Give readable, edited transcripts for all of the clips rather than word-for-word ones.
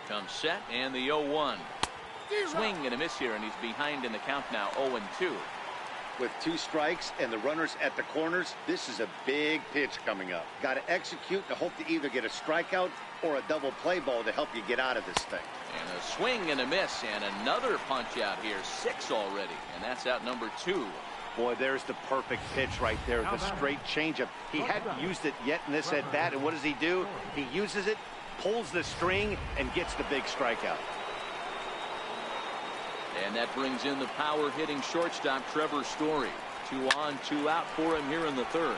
Comes set and the 0-1. Swing and a miss here, and he's behind in the count now, 0-2. With 2 strikes and the runners at the corners, this is a big pitch coming up. Got to execute to hope to either get a strikeout or a double play ball to help you get out of this thing. And a swing and a miss, and another punch out here, 6 already, and that's out number 2. Boy, there's the perfect pitch right there, the straight changeup. He hadn't used it yet in this at-bat, and what does he do? He uses it, pulls the string, and gets the big strikeout. And that brings in the power-hitting shortstop, Trevor Story. 2 on, 2 out for him here in the 3rd.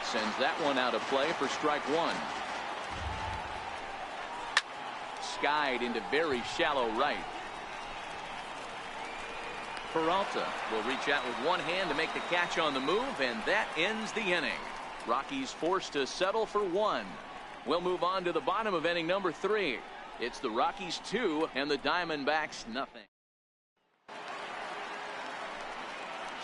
Sends that one out of play for strike 1. Skied into very shallow right. Peralta will reach out with one hand to make the catch on the move, and that ends the inning. Rockies forced to settle for 1. We'll move on to the bottom of inning number 3. It's the Rockies 2 and the Diamondbacks nothing.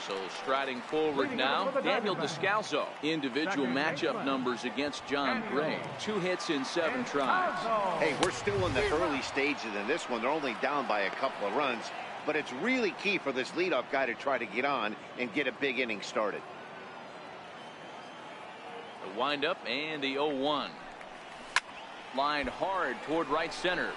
So striding forward now, Daniel Descalso. Individual matchup numbers against John Gray. 2 hits in 7 tries. Hey, we're still in the early stages in this one. They're only down by a couple of runs, but it's really key for this leadoff guy to try to get on and get a big inning started. The windup and the 0-1. Lined hard toward right center.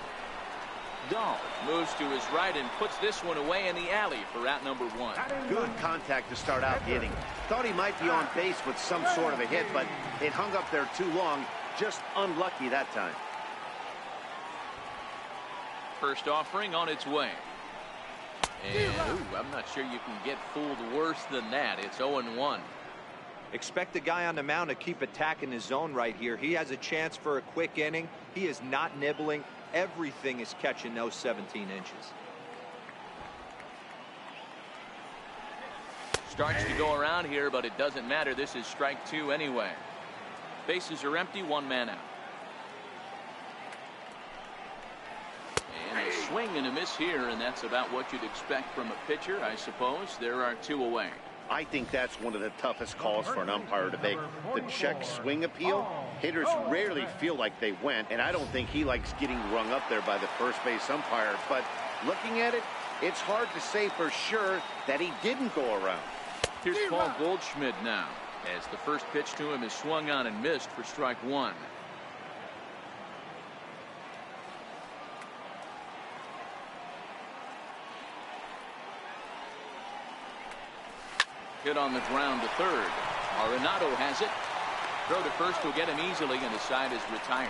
Dahl moves to his right and puts this one away in the alley for out number 1. Good contact to start out the inning. Thought he might be on base with some sort of a hit, but it hung up there too long. Just unlucky that time. First offering on its way. And I'm not sure you can get fooled worse than that. It's 0-1. Expect the guy on the mound to keep attacking his zone right here. He has a chance for a quick inning. He is not nibbling. Everything is catching those 17 inches. Starts to go around here, but it doesn't matter. This is strike 2 anyway. Bases are empty, 1 man out. And a swing and a miss here, and that's about what you'd expect from a pitcher, I suppose. There are 2 away. I think that's one of the toughest calls for an umpire to make. The check swing appeal. Hitters rarely feel like they went, and I don't think he likes getting rung up there by the first base umpire. But looking at it, it's hard to say for sure that he didn't go around. Here's Paul Goldschmidt now, as the first pitch to him is swung on and missed for strike 1. Hit on the ground to third. Arenado has it. Throw to first will get him easily, and the side is retired.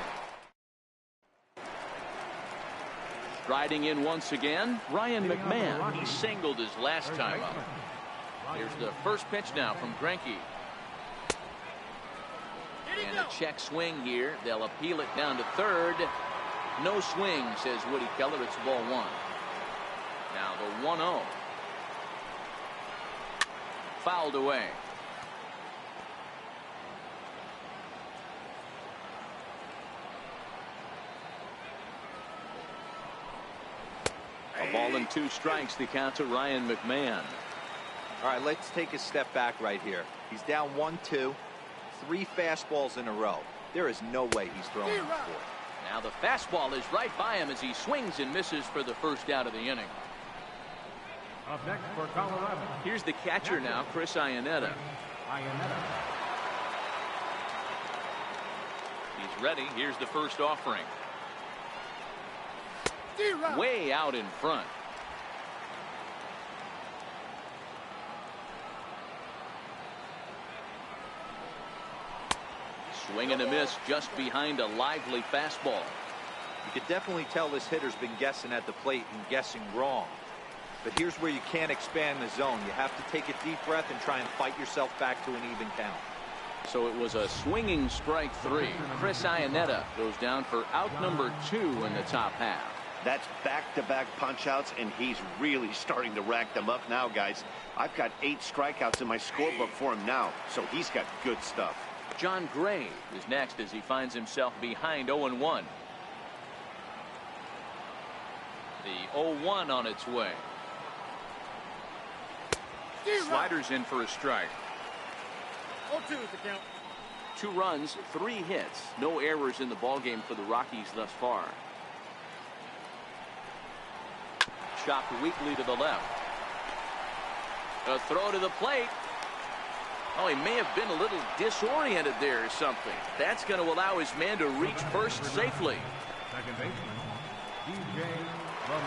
Striding in once again, Ryan McMahon. He singled his last time up. Here's the first pitch now from Greinke. And a check swing here. They'll appeal it down to third. No swing, says Woody Keller. It's ball 1. Now the 1-0. Fouled away. A ball and 2 strikes, the count to Ryan McMahon. All right, let's take a step back right here. He's down 1-2, 3 fastballs in a row. There is no way he's throwing them before. Now the fastball is right by him as he swings and misses for the first out of the inning. Up next for Colorado. Here's the catcher now, Chris Iannetta. He's ready. Here's the first offering. Way out in front. Swing and a miss just behind a lively fastball. You could definitely tell this hitter's been guessing at the plate and guessing wrong. But here's where you can't expand the zone. You have to take a deep breath and try and fight yourself back to an even count. So it was a swinging strike 3. Chris Iannetta goes down for out number 2 in the top half. That's back-to-back punch-outs, and he's really starting to rack them up now, guys. I've got 8 strikeouts in my scorebook for him now, so he's got good stuff. John Gray is next as he finds himself behind 0-1. The 0-1 on its way. Sliders in for a strike. 0-2 is the count. 2 runs, 3 hits. No errors in the ballgame for the Rockies thus far. chopped weakly to the left. A throw to the plate. Oh, he may have been a little disoriented there or something. That's going to allow his man to reach first safely. Second baseman, DJ.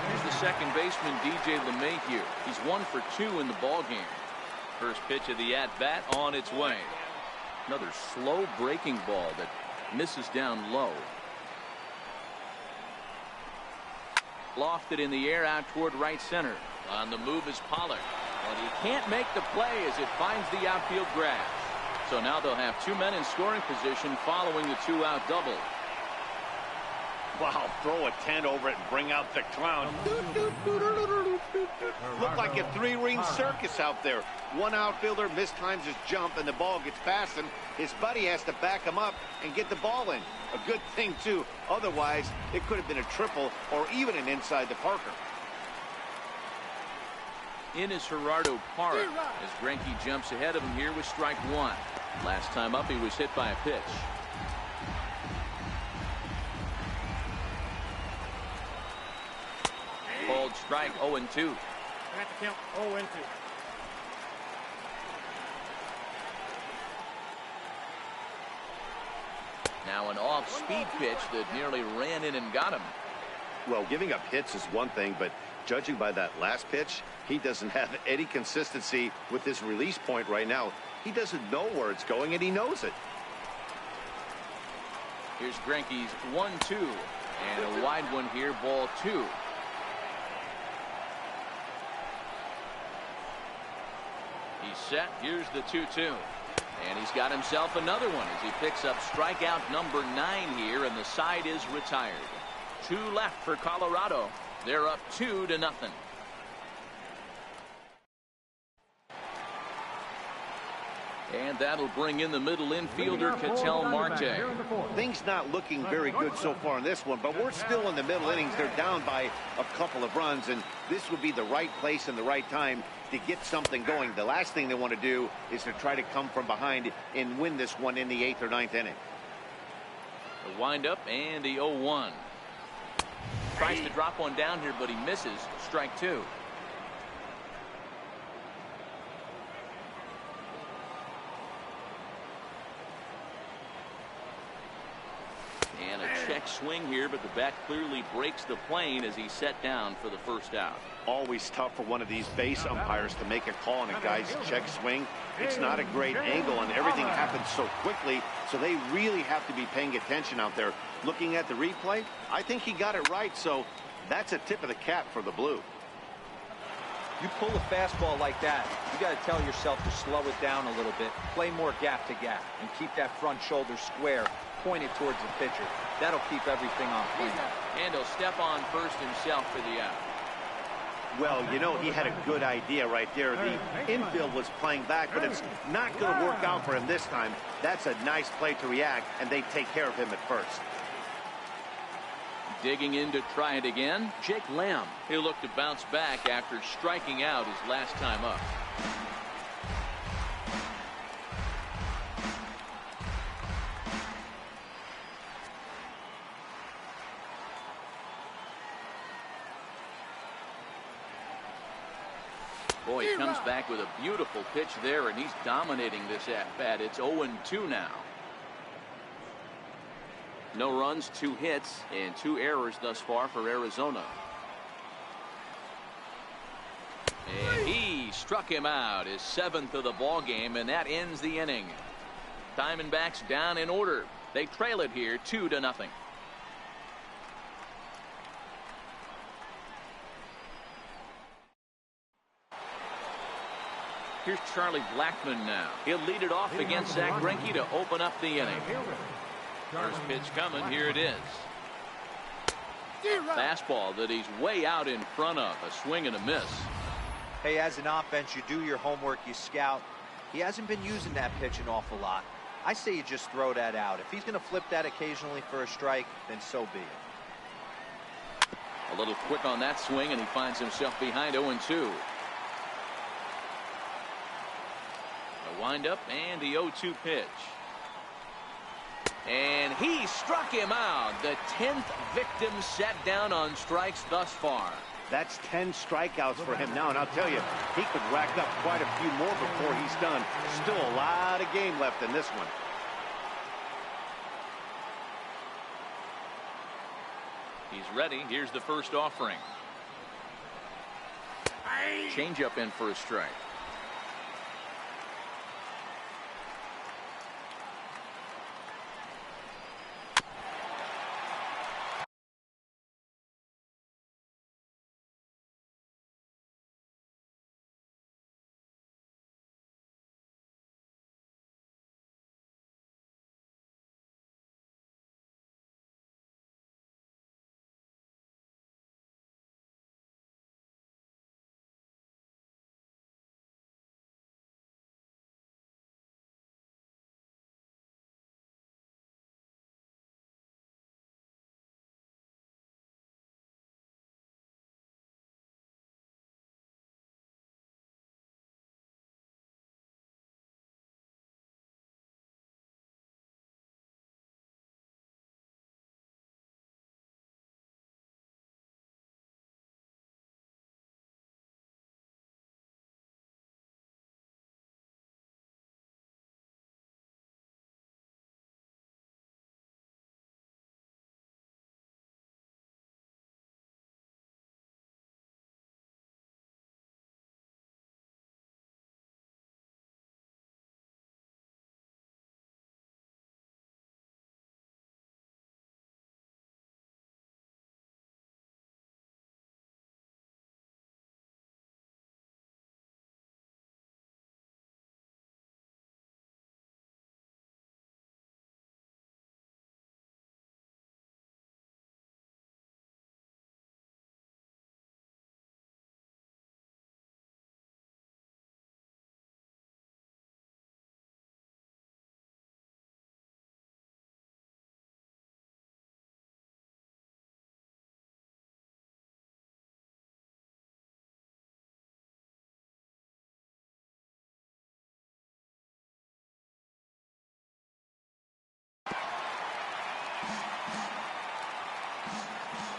Here's the second baseman, DJ LeMahieu. He's 1 for 2 in the ball game. First pitch of the at-bat on its way. Another slow breaking ball that misses down low. Lofted in the air out toward right center. On the move is Pollard. But he can't make the play as it finds the outfield grass. So now they'll have 2 men in scoring position following the 2-out double. Wow, throw a tent over it and bring out the clown. Look like a 3-ring circus out there. One outfielder mistimes his jump and the ball gets past him. His buddy has to back him up and get the ball in. A good thing, too. Otherwise, it could have been a triple or even an inside the Parker. In is Gerardo Parra as Greinke jumps ahead of him here with strike 1. Last time up, he was hit by a pitch. Called strike 0-2. At the count 0-2. Now an off-speed pitch that nearly ran in and got him. Well, giving up hits is one thing, but judging by that last pitch, he doesn't have any consistency with his release point right now. He doesn't know where it's going, and he knows it. Here's Greinke's 1-2. And a wide one here, ball 2. He's set. Here's the 2-2. And he's got himself another one as he picks up strikeout number 9 here, and the side is retired. 2 left for Colorado. They're up 2-0. And that'll bring in the middle infielder, Ketel Marte. Things not looking very good so far in this one, but we're still in the middle innings. They're down by a couple of runs, and this would be the right place and the right time to get something going. The last thing they want to do is to try to come from behind and win this one in the 8th or 9th inning. The windup and the 0-1. Tries to drop one down here, but he misses. Strike 2. And a check swing here, but the bat clearly breaks the plane as he's set down for the first out. Always tough for one of these base umpires to make a call on a guy's check swing. It's not a great angle, and everything happens so quickly, so they really have to be paying attention out there. Looking at the replay, I think he got it right, so that's a tip of the cap for the Blue. You pull a fastball like that, you got to tell yourself to slow it down a little bit, play more gap to gap, and keep that front shoulder square, pointed towards the pitcher. That'll keep everything on point. And he'll step on first himself for the out. Well, you know, he had a good idea right there. The infield was playing back, but it's not going to work out for him this time. That's a nice play to react, and they take care of him at first. Digging in to try it again, Jake Lamb. He'll look to bounce back after striking out his last time up. Boy, he comes back with a beautiful pitch there, and he's dominating this at-bat. It's 0-2 now. No runs, 2 hits, and 2 errors thus far for Arizona. And he struck him out, his 7th of the ball game, and that ends the inning. Diamondbacks down in order. They trail it here 2-0. Here's Charlie Blackmon now. He'll lead it off against Zach Greinke to open up the inning. First pitch coming. Here it is. Fastball that he's way out in front of. A swing and a miss. Hey, as an offense, you do your homework, you scout. He hasn't been using that pitch an awful lot. I say you just throw that out. If he's going to flip that occasionally for a strike, then so be it. A little quick on that swing, and he finds himself behind 0-2. A windup and the 0-2 pitch. And he struck him out. The 10th victim set down on strikes thus far. That's 10 strikeouts for him now, and I'll tell you, he could rack up quite a few more before he's done. Still a lot of game left in this one. He's ready. Here's the first offering. Changeup in for a strike.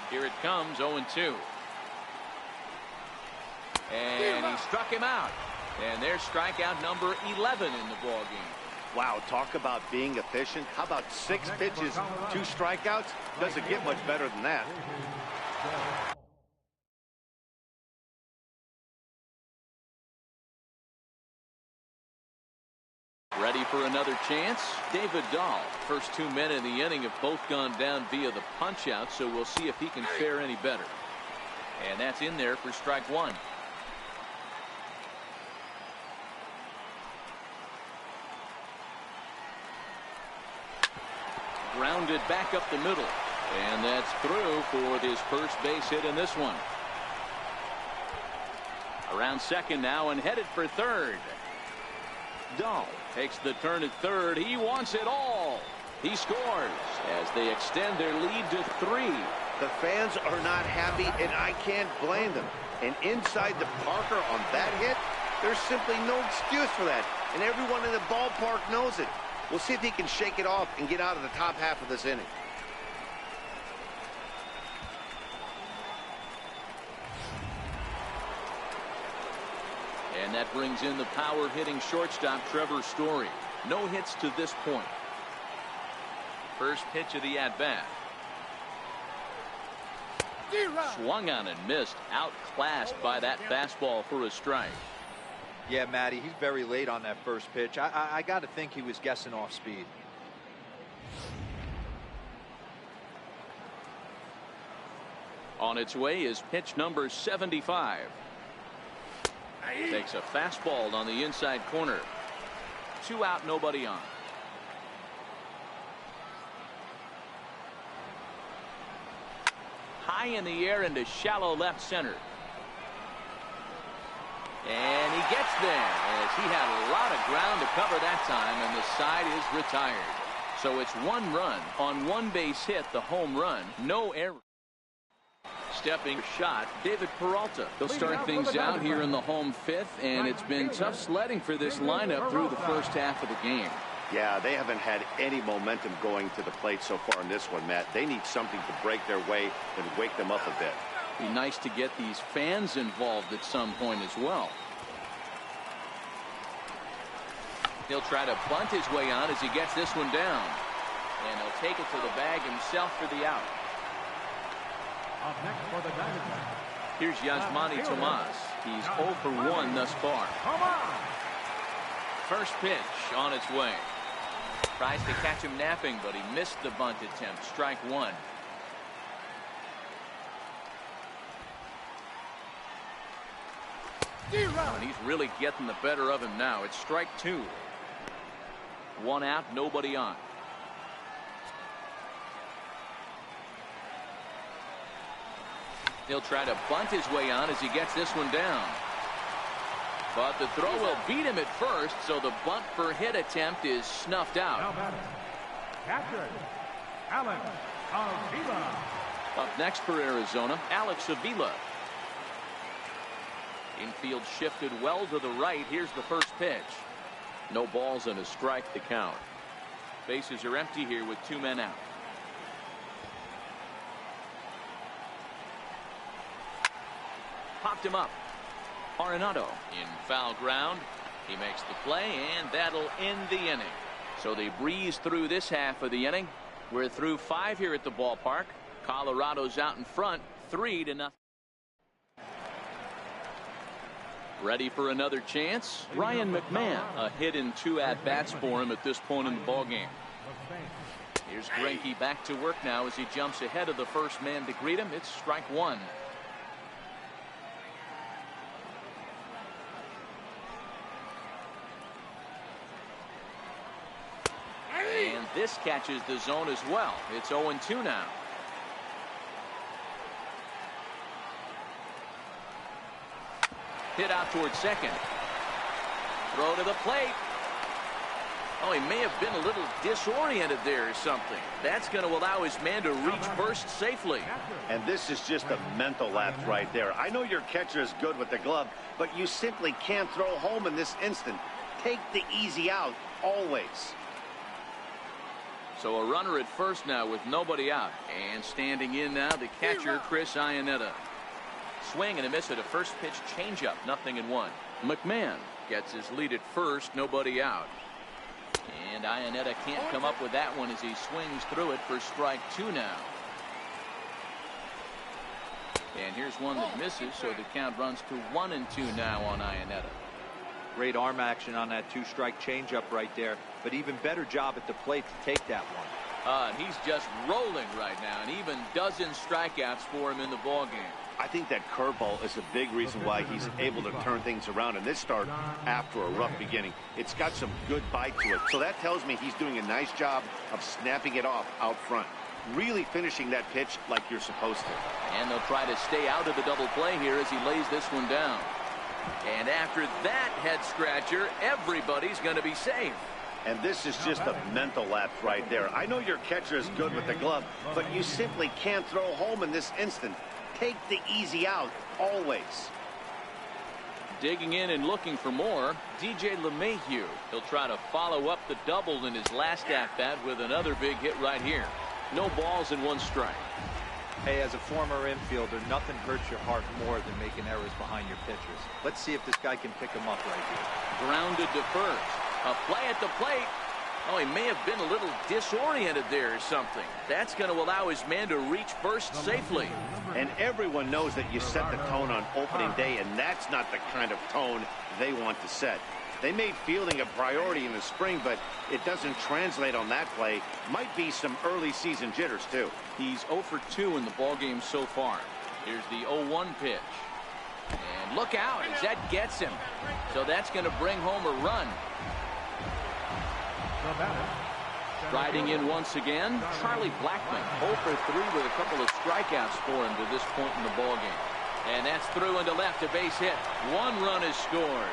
Here it comes, 0-2. And he struck him out. And there's strikeout number 11 in the ballgame. Wow, talk about being efficient. How about 6 pitches, 2 strikeouts? Doesn't get much better than that. Ready for another chance? David Dahl. First 2 men in the inning have both gone down via the punch out, so we'll see if he can fare any better. And that's in there for strike 1. Grounded back up the middle. And that's through for his first base hit in this one. Around second now and headed for third. Dahl takes the turn at third. He wants it all. He scores as they extend their lead to 3. The fans are not happy, and I can't blame them. And inside the Parker on that hit, there's simply no excuse for that. And everyone in the ballpark knows it. We'll see if he can shake it off and get out of the top half of this inning. And that brings in the power-hitting shortstop Trevor Story. No hits to this point. First pitch of the at-bat. Swung on and missed. Outclassed by that fastball for a strike. Yeah, Matty, he's very late on that first pitch. I got to think he was guessing off speed. On its way is pitch number 75. Takes a fastball on the inside corner. 2 out, nobody on. High in the air into shallow left center. And he gets there as he had a lot of ground to cover that time, and the side is retired. So it's 1 run on 1 base hit, the home run, no error. Stepping shot, David Peralta. They'll start things out here in the home 5th, and it's been tough sledding for this lineup through the first half of the game. Yeah, they haven't had any momentum going to the plate so far in this one, Matt. They need something to break their way and wake them up a bit. Be nice to get these fans involved at some point as well. He'll try to bunt his way on as he gets this one down. And he'll take it to the bag himself for the out. Up next for the Diamondbacks. Here's Yasmani Tomas. He's 0 for 1 thus far. Come on! First pitch on its way. Tries to catch him napping, but he missed the bunt attempt. Strike one. And he's really getting the better of him now. It's strike two. One out, nobody on. He'll try to bunt his way on as he gets this one down. But the throw will beat him at first, so the bunt for hit attempt is snuffed out. Catcher, Alex Avila. Up next for Arizona, Alex Avila. Infield shifted well to the right. Here's the first pitch. No balls and a strike to count. Bases are empty here with 2 men out. Popped him up. Arenado in foul ground. He makes the play, and that'll end the inning. So they breeze through this half of the inning. We're through 5 here at the ballpark. Colorado's out in front, 3-0. Ready for another chance? Ryan McMahon, a hit in 2 at-bats for him at this point in the ballgame. Here's Greinke back to work now as he jumps ahead of the first man to greet him. It's strike one. And this catches the zone as well. It's 0-2 now. Hit out towards second. Throw to the plate. Oh, he may have been a little disoriented there or something. That's going to allow his man to reach first safely. And this is just a mental lapse right there. I know your catcher is good with the glove, but you simply can't throw home in this instant. Take the easy out, always. So a runner at first now with nobody out. And standing in now, the catcher, Chris Iannetta. Swing and a miss at a first pitch changeup, 0-1. McMahon gets his lead at first, nobody out. And Iannetta can't come up with that one as he swings through it for strike two now. And here's one that misses, so the count runs to 1-2 now on Iannetta. Great arm action on that 2-strike changeup right there, but even better job at the plate to take that one. And he's just rolling right now, and even dozen strikeouts for him in the ballgame. I think that curveball is a big reason why he's able to turn things around in this start after a rough beginning. It's got some good bite to it, so that tells me he's doing a nice job of snapping it off out front. Really finishing that pitch like you're supposed to. And they'll try to stay out of the double play here as he lays this one down. And after that head scratcher, everybody's going to be safe. And this is just a mental lapse right there. I know your catcher is good with the glove, but you simply can't throw home in this instant. Take the easy out, always. Digging in and looking for more, DJ LeMahieu. He'll try to follow up the double in his last at-bat with another big hit right here. No balls and 1 strike. Hey, as a former infielder, nothing hurts your heart more than making errors behind your pitchers. Let's see if this guy can pick him up right here. Grounded to first. A play at the plate. Oh, he may have been a little disoriented there or something. That's going to allow his man to reach first safely. And everyone knows that you set the tone on opening day, and that's not the kind of tone they want to set. They made fielding a priority in the spring, but it doesn't translate on that play. Might be some early season jitters, too. He's 0 for 2 in the ballgame so far. Here's the 0-1 pitch. And look out as that gets him. So that's going to bring home a run. Riding in once again, Charlie Blackmon, 0 for 3 with a couple of strikeouts for him to this point in the ballgame. And that's through into left, a base hit. 1 run is scored.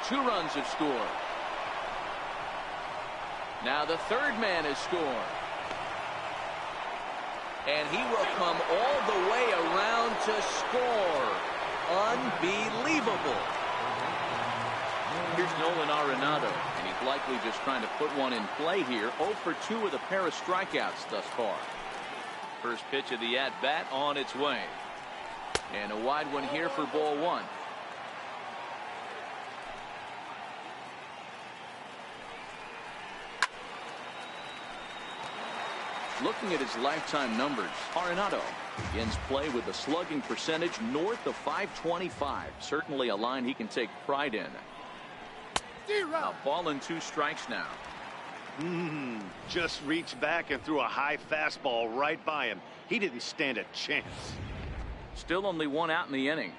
2 runs have scored. Now the third man has scored. And he will come all the way around to score. Unbelievable. Here's Nolan Arenado, and he's likely just trying to put one in play here. 0 for 2 with a pair of strikeouts thus far. First pitch of the at-bat on its way. And a wide one here for ball one. Looking at his lifetime numbers, Arenado begins play with a slugging percentage north of .525. Certainly a line he can take pride in. A ball and 2 strikes now. Just reached back and threw a high fastball right by him. He didn't stand a chance. Still only 1 out in the inning.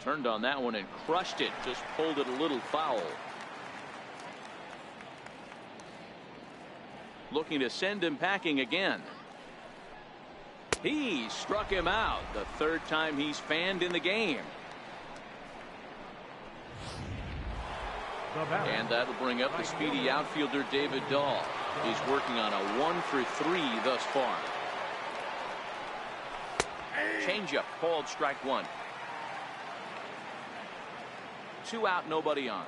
Turned on that one and crushed it. Just pulled it a little foul. Looking to send him packing again. He struck him out. The 3rd time he's fanned in the game. And that'll bring up the speedy outfielder David Dahl. He's working on a 1 for 3 thus far. Changeup called strike 1. 2 out, nobody on.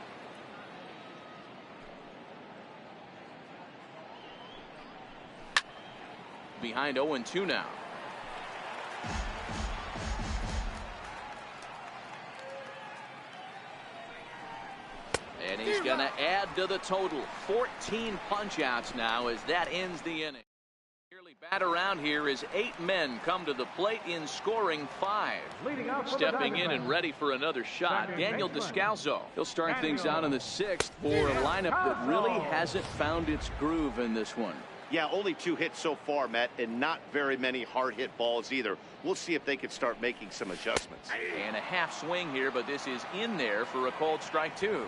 Behind 0-2 now. And he's going to add to the total. 14 punch-outs now as that ends the inning. Nearly bat around here as 8 men come to the plate in scoring 5. Stepping in and ready for another shot, Daniel Descalso. He'll start things out in the 6th for a lineup that really hasn't found its groove in this one. Yeah, only 2 hits so far, Matt, and not very many hard hit balls either. We'll see if they can start making some adjustments. And a half swing here, but this is in there for a called strike 2.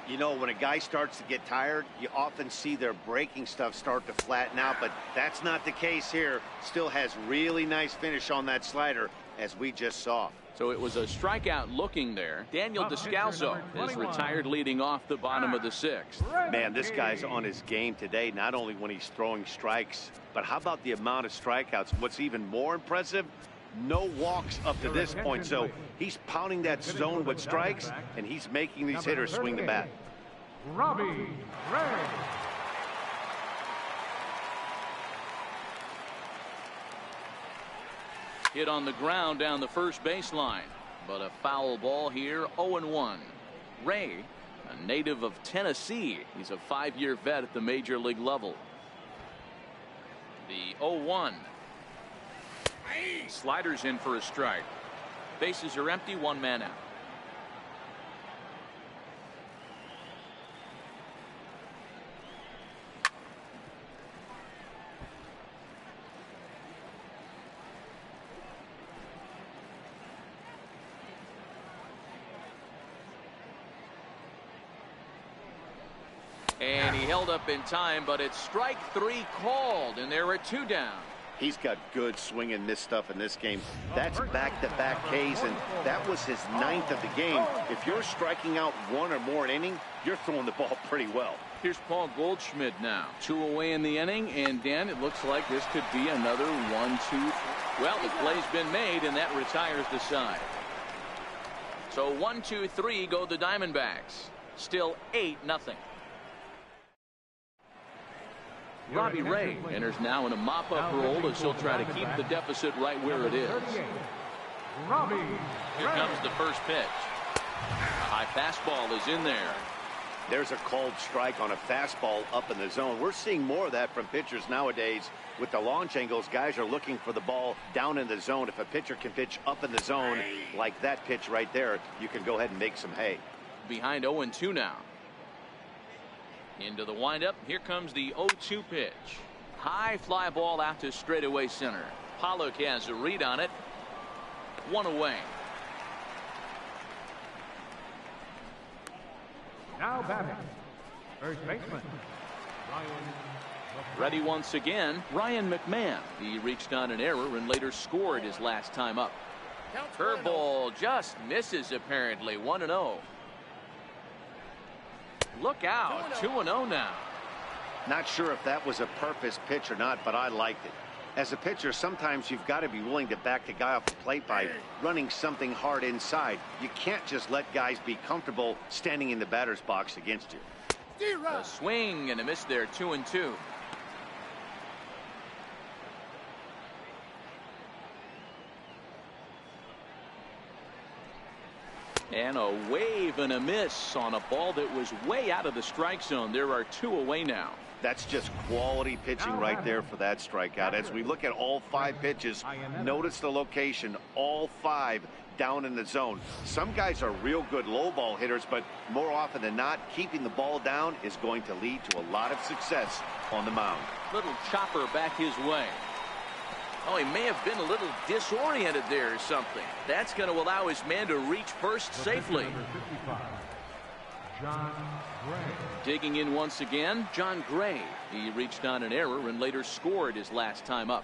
You know, when a guy starts to get tired, you often see their breaking stuff start to flatten out, but that's not the case here. Still has really nice finish on that slider, as we just saw. So it was a strikeout looking there. Daniel Descalso is retired leading off the bottom of the 6th. Man, this guy's on his game today, not only when he's throwing strikes, but how about the amount of strikeouts? What's even more impressive, no walks up to this point. So he's pounding that zone with strikes, and he's making these hitters swing the bat. Robbie Ray. Hit on the ground down the first baseline, but a foul ball here. 0-1. Ray, a native of Tennessee. He's a 5-year vet at the major league level. The 0-1. Sliders in for a strike. Bases are empty, 1 man out. And he held up in time, but it's strike 3 called, and there are 2 down. He's got good swing and miss stuff in this game. That's back-to-back Ks, and that was his 9th of the game. If you're striking out 1 or more an inning, you're throwing the ball pretty well. Here's Paul Goldschmidt now. 2 away in the inning, and Dan, it looks like this could be another 1-2. Well, the play's been made, and that retires the side. So 1-2-3 go the Diamondbacks. Still 8-0. Robbie Ray enters now in a mop-up role as he'll try to keep the deficit right where it is. Here comes the first pitch. A high fastball is in there. There's a called strike on a fastball up in the zone. We're seeing more of that from pitchers nowadays. With the launch angles, guys are looking for the ball down in the zone. If a pitcher can pitch up in the zone like that pitch right there, you can go ahead and make some hay. Behind 0-2 now. Into the windup. Here comes the 0-2 pitch. High fly ball out to straightaway center. Pollock has a read on it. 1 away. Now batting, first baseman Ready once again, Ryan McMahon. He reached on an error and later scored his last time up. Curveball just misses apparently. 1-0. Look out. 2-0 now. Not sure if that was a purpose pitch or not, but I liked it. As a pitcher, sometimes you've got to be willing to back the guy off the plate by running something hard inside. You can't just let guys be comfortable standing in the batter's box against you. A swing and a miss there. 2-2. And a wave and a miss on a ball that was way out of the strike zone. There are 2 away now. That's just quality pitching right there for that strikeout. As we look at all 5 pitches, notice the location, all 5 down in the zone. Some guys are real good low ball hitters, but more often than not, keeping the ball down is going to lead to a lot of success on the mound. Little chopper back his way. Oh, he may have been a little disoriented there or something. That's going to allow his man to reach first safely. John Gray. Digging in once again, John Gray. He reached on an error and later scored his last time up.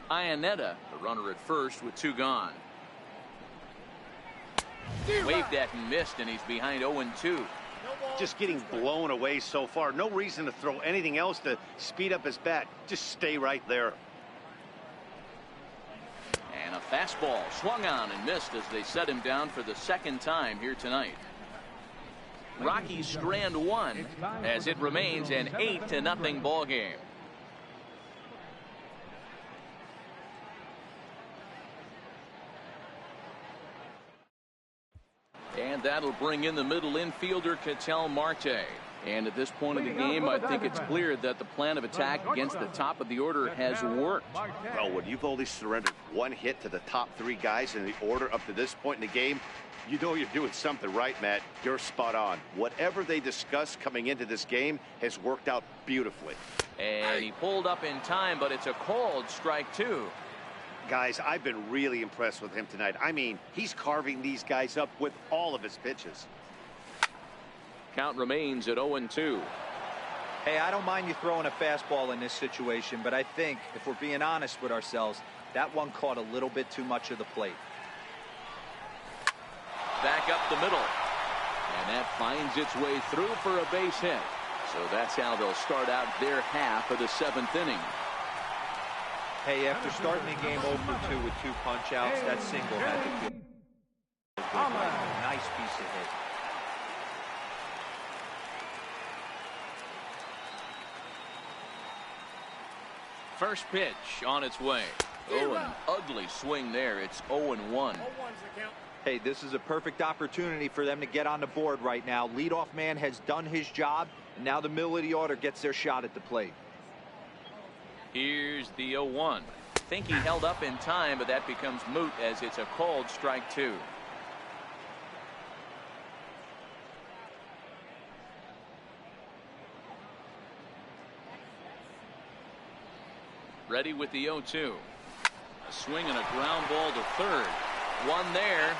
Iannetta, the runner at first with 2 gone. Waved at and missed, and he's behind 0-2. Just getting blown away so far. No reason to throw anything else to speed up his bat. Just stay right there. And a fastball swung on and missed as they set him down for the 2nd time here tonight. Rockies strand 1 as it remains an 8-0 ball game. And that'll bring in the middle infielder, Ketel Marte. And at this point of the game, I think it's clear that the plan of attack against the top of the order has worked. Well, when you've only surrendered 1 hit to the top 3 guys in the order up to this point in the game, you know you're doing something right, Matt. You're spot on. Whatever they discussed coming into this game has worked out beautifully. And he pulled up in time, but it's a called strike 2. Guys, I've been really impressed with him tonight. I mean, he's carving these guys up with all of his pitches. Count remains at 0-2. Hey, I don't mind you throwing a fastball in this situation, but I think if we're being honest with ourselves, that one caught a little bit too much of the plate. Back up the middle. And that finds its way through for a base hit. So that's how they'll start out their half of the 7th inning. Hey, after starting the game 0-2 with 2 punch-outs, that single had to feel good. Nice piece of hit. First pitch on its way. Oh, an ugly swing there. It's 0-1. Hey, this is a perfect opportunity for them to get on the board right now. Leadoff man has done his job, and now the middle of the order gets their shot at the plate. Here's the 0-1. Think he held up in time, but that becomes moot as it's a called strike 2. Ready with the 0-2. A swing and a ground ball to third. One there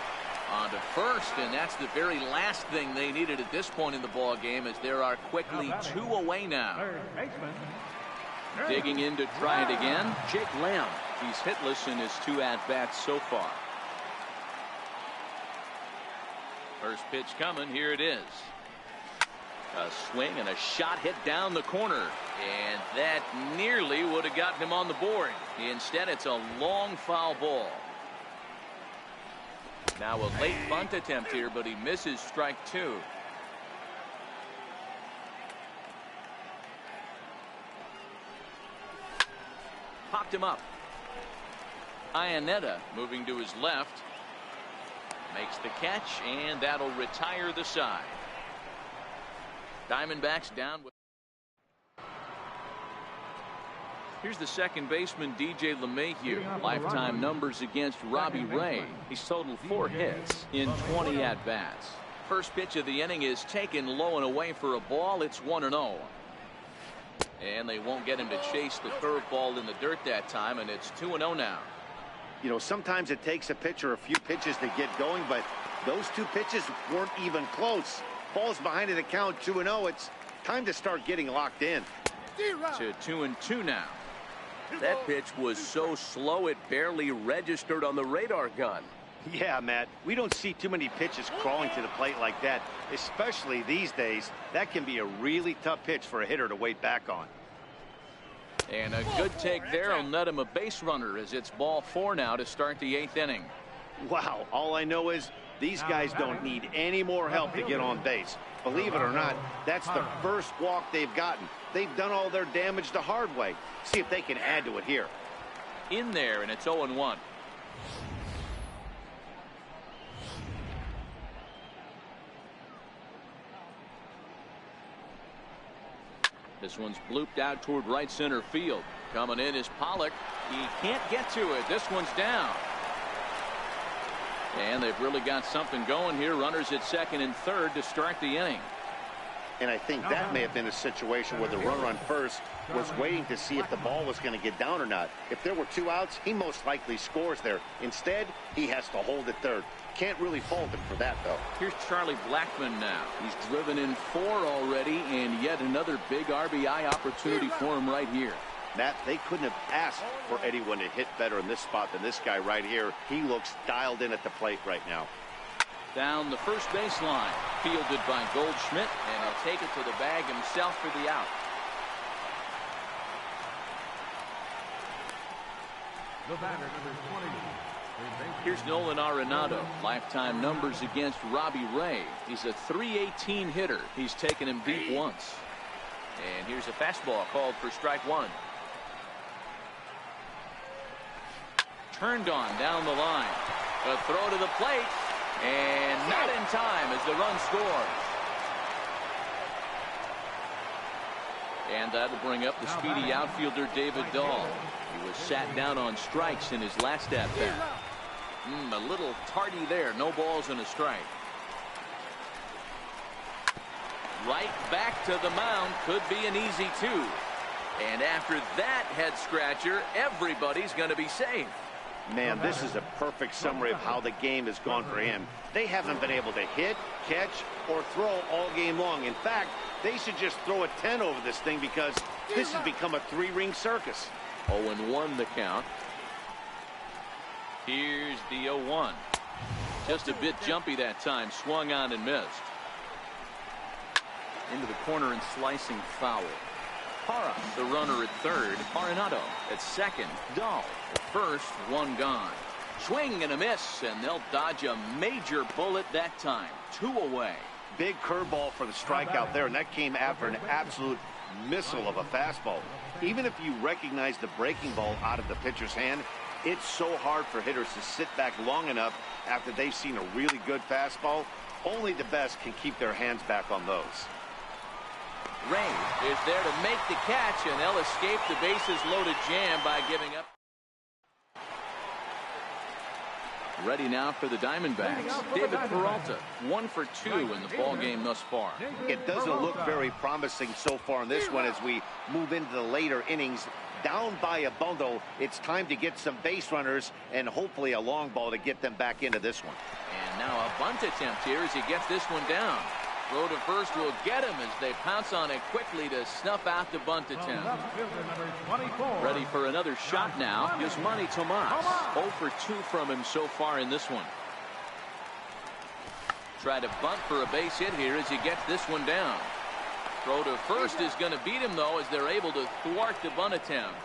on to first, and that's the very last thing they needed at this point in the ball game, as there are quickly 2 away now. Digging in to try it again, Jake Lamb. He's hitless in his 2 at-bats so far. First pitch coming. Here it is. A swing and a shot hit down the corner, and that nearly would have gotten him on the board. Instead, it's a long foul ball. Now a late bunt attempt here, but he misses strike 2. Popped him up. Iannetta moving to his left. Makes the catch, and that'll retire the side. Diamondbacks down with. Here's the second baseman, DJ LeMahieu. Lifetime numbers against Robbie Ray. He's totaled 4 hits in 20 at-bats. First pitch of the inning is taken low and away for a ball. It's 1-0. And they won't get him to chase the curveball in the dirt that time, and it's 2-0 now. You know, sometimes it takes a pitcher a few pitches to get going, but those 2 pitches weren't even close. Ball's behind in the count, 2-0. It's time to start getting locked in. To 2-2 now. That pitch was so slow it barely registered on the radar gun. Yeah, Matt, we don't see too many pitches crawling to the plate like that, especially these days. That can be a really tough pitch for a hitter to wait back on. And a good take there will net him a base runner, as it's ball 4 now to start the 8th inning. Wow, all I know is these guys don't need any more help to get on base. Believe it or not, that's the first walk they've gotten. They've done all their damage the hard way. See if they can add to it here. In there, and it's 0-1. This one's blooped out toward right center field. Coming in is Pollock. He can't get to it. This one's down. And they've really got something going here. Runners at second and third to start the inning. And I think that may have been a situation where the runner on first was waiting to see if the ball was going to get down or not. If there were 2 outs, he most likely scores there. Instead, he has to hold at third. Can't really fault him for that, though. Here's Charlie Blackmon now. He's driven in 4 already, and yet another big RBI opportunity for him right here. Matt, they couldn't have asked for anyone to hit better in this spot than this guy right here. He looks dialed in at the plate right now. Down the first baseline, fielded by Goldschmidt, and he'll take it to the bag himself for the out. The batter, number 20. Here's Nolan Arenado. Lifetime numbers against Robbie Ray. He's a .318 hitter. He's taken him deep once. And here's a fastball called for strike 1. Turned on down the line. A throw to the plate. And not in time as the run scores. And that'll bring up the speedy outfielder David Dahl. He was sat down on strikes in his last at-bat. A little tardy there. No balls and a strike. Right back to the mound. Could be an easy 2. And after that head scratcher, everybody's going to be safe. Man, this is a perfect summary of how the game has gone for him. They haven't been able to hit, catch, or throw all game long. In fact, they should just throw a 10 over this thing because this has become a 3-ring circus. 0-1 the count. Here's the 0-1. Just a bit jumpy that time. Swung on and missed. Into the corner and slicing foul. Parra, the runner at third. Arenado at second. Dahl at first. 1 gone. Swing and a miss, and they'll dodge a major bullet that time. 2 away. Big curveball for the strikeout there, and that came after an absolute missile of a fastball. Even if you recognize the breaking ball out of the pitcher's hand, it's so hard for hitters to sit back long enough after they've seen a really good fastball. Only the best can keep their hands back on those. Ray is there to make the catch, and they'll escape the bases loaded jam by giving up. Ready now for the Diamondbacks. David Peralta, 1 for 2 in the ball game thus far. It doesn't look very promising so far in this one as we move into the later innings. Down by a bundle, it's time to get some base runners and hopefully a long ball to get them back into this one. And now a bunt attempt here as he gets this one down. Throw to first will get him as they pounce on it quickly to snuff out the bunt attempt. Ready for another shot now. Yasmani Tomas. 0 for 2 from him so far in this one. Try to bunt for a base hit here as he gets this one down. Throw to first is going to beat him, though, as they're able to thwart the bunt attempt.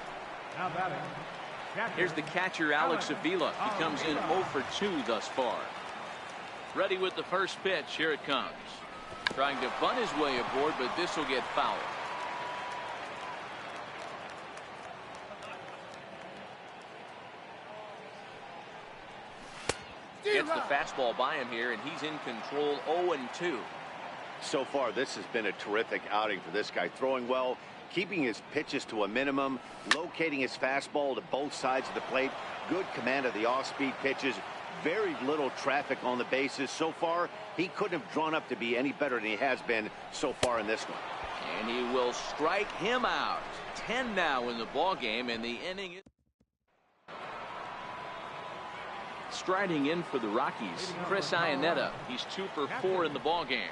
Here's the catcher, Alex Avila. He comes in 0 for 2 thus far. Ready with the first pitch. Here it comes. Trying to bunt his way aboard, but this will get fouled. Gets the fastball by him here, and he's in control. 0-2. So far, this has been a terrific outing for this guy. Throwing well, keeping his pitches to a minimum, locating his fastball to both sides of the plate. Good command of the off-speed pitches. Very little traffic on the bases. So far, he couldn't have drawn up to be any better than he has been so far in this one. And he will strike him out. 10 now in the ball game, and the inning is striding in for the Rockies. Chris Iannetta. He's 2 for 4 in the ball game.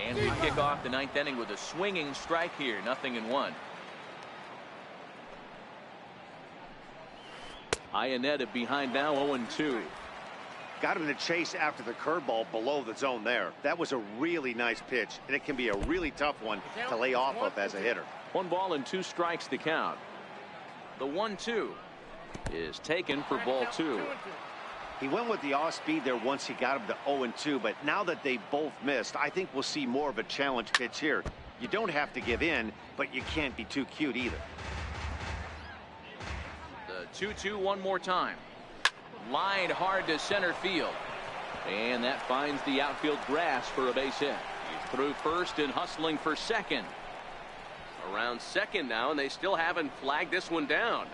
And we kick off the 9th inning with a swinging strike here. 0-1. Iannetta behind now. 0-2. Got him to chase after the curveball below the zone there. That was a really nice pitch, and it can be a really tough one to lay off of as a hitter. 1 ball and 2 strikes to count. The 1-2 is taken for ball 2. He went with the off speed there once he got him to 0-2, but now that they both missed, I think we'll see more of a challenge pitch here. You don't have to give in, but you can't be too cute either. The 2-2 one more time. Lined hard to center field. And that finds the outfield grass for a base hit. He's through first and hustling for second. Around second now, and they still haven't flagged this one down.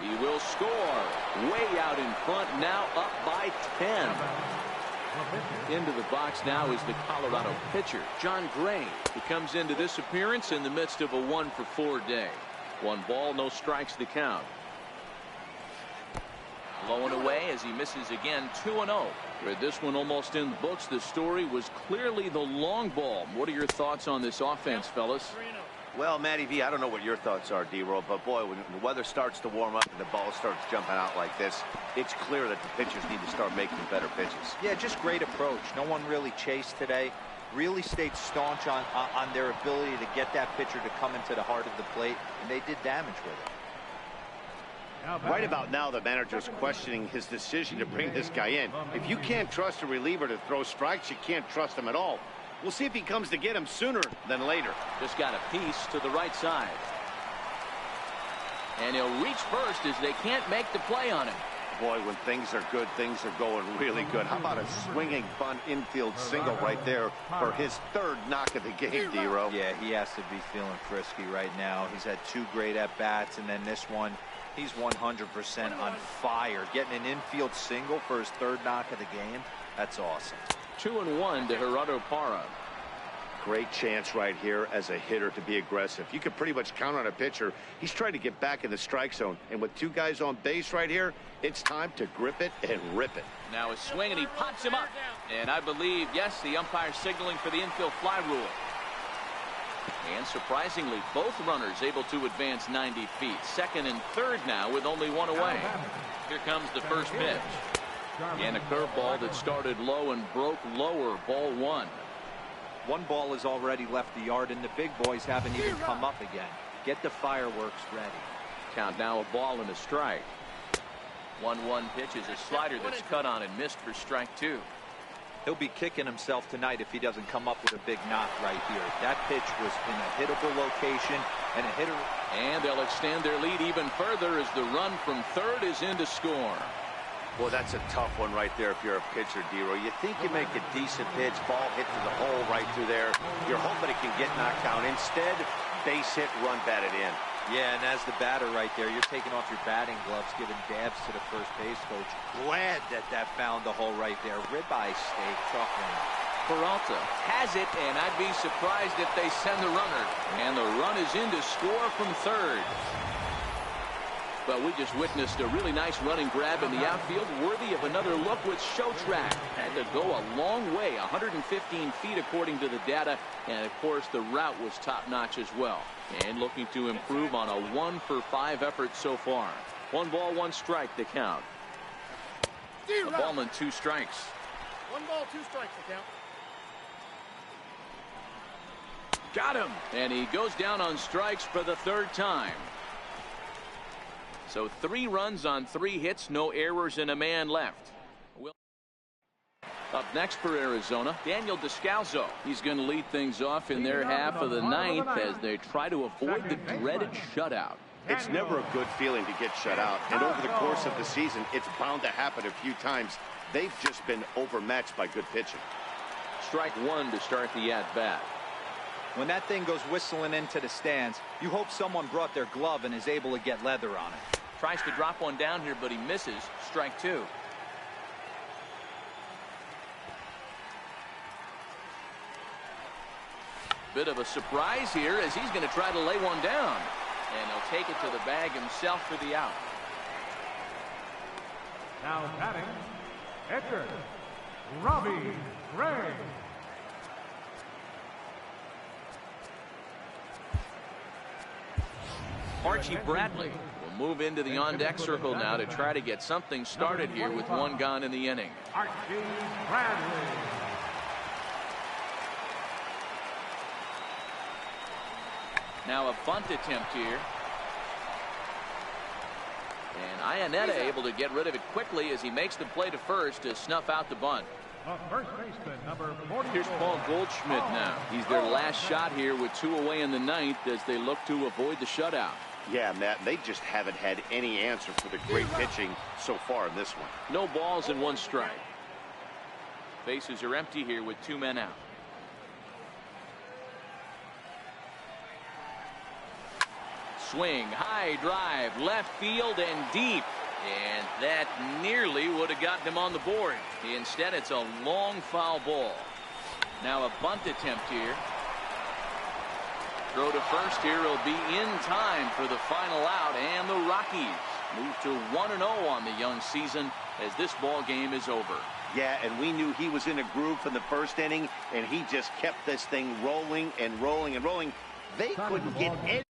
He will score. Way out in front, now up by 10. Into the box now is the Colorado pitcher, John Gray, who comes into this appearance in the midst of a 1-for-4 day. 1 ball, no strikes to count. Blowing away as he misses again, 2-0. With this one almost in the books, the story was clearly the long ball. What are your thoughts on this offense, fellas? Well, Matty V, I don't know what your thoughts are, D-Roll, but boy, when the weather starts to warm up and the ball starts jumping out like this, it's clear that the pitchers need to start making better pitches. Yeah, just great approach. No one really chased today. Really stayed staunch on their ability to get that pitcher to come into the heart of the plate, and they did damage with it. Right about now, the manager's questioning his decision to bring this guy in. If you can't trust a reliever to throw strikes, you can't trust him at all. We'll see if he comes to get him sooner than later. Just got a piece to the right side. And he'll reach first as they can't make the play on him. Boy, when things are good, things are going really good. How about a swinging bunt infield single right there for his 3rd knock of the game, D-Row? Yeah, he has to be feeling frisky right now. He's had 2 great at-bats, and then this one, he's 100% on fire. Getting an infield single for his 3rd knock of the game, that's awesome. 2-1 to Gerardo Parra. Great chance right here as a hitter to be aggressive. You can pretty much count on a pitcher. He's trying to get back in the strike zone. And with 2 guys on base right here, it's time to grip it and rip it. Now a swing, and he pops him up. And I believe, yes, the umpire signaling for the infield fly rule. And surprisingly, both runners able to advance 90 feet. 2nd and 3rd now with only 1 away. Here comes the first pitch. And a curveball that started low and broke lower, ball 1. 1 ball has already left the yard, and the big boys haven't even come up again. Get the fireworks ready. Count now, a ball and a strike. 1-1 pitch is a slider that's cut on and missed for strike 2. He'll be kicking himself tonight if he doesn't come up with a big knock right here. That pitch was in a hittable location, and a hitter. And they'll extend their lead even further as the run from 3rd is in to score. Well, that's a tough one right there if you're a pitcher, D-Row. You think you make a decent pitch, ball hit to the hole right through there. You're hoping it can get knocked down. Instead, base hit, run batted in. Yeah, and as the batter right there, you're taking off your batting gloves, giving dabs to the first base coach. Glad that found the hole right there. Ribeye steak, tough one. Peralta has it, and I'd be surprised if they send the runner. And the run is in to score from 3rd. Well, we just witnessed a really nice running grab in the outfield, worthy of another look with Show Track. Had to go a long way, 115 feet according to the data, and of course the route was top-notch as well. And looking to improve on a 1-for-5 effort so far. 1 ball, 1 strike to count. A ball and 2 strikes. 1 ball, 2 strikes to count. Got him, and he goes down on strikes for the 3rd time. So 3 runs on 3 hits, no errors, and a man left. Up next for Arizona, Daniel Descalso. He's going to lead things off in their half of the 9th as they try to avoid the dreaded shutout. It's never a good feeling to get shut out, and over the course of the season, it's bound to happen a few times. They've just been overmatched by good pitching. Strike 1 to start the at-bat. When that thing goes whistling into the stands, you hope someone brought their glove and is able to get leather on it. Tries to drop one down here, but he misses. Strike 2. Bit of a surprise here as he's going to try to lay one down. And he'll take it to the bag himself for the out. Now batting, Edgar Robbie Ray. Archie Bradley will move into the on-deck circle now to try to get something started here with 1 gone in the inning. Archie Bradley. Now a bunt attempt here. And Iannetta able to get rid of it quickly as he makes the play to first to snuff out the bunt. First baseman, number 44. Here's Paul Goldschmidt now. He's their last shot here with 2 away in the 9th as they look to avoid the shutout. Yeah, Matt, they just haven't had any answer for the great pitching so far in this one. No balls and 1 strike. Bases are empty here with 2 men out. Swing, high drive, left field and deep. And that nearly would have gotten him on the board. Instead, it's a long foul ball. Now a bunt attempt here. Throw to first here will be in time for the final out, and the Rockies move to 1-0 on the young season as this ball game is over. Yeah, and we knew he was in a groove from the first inning, and he just kept this thing rolling and rolling and rolling. They couldn't get any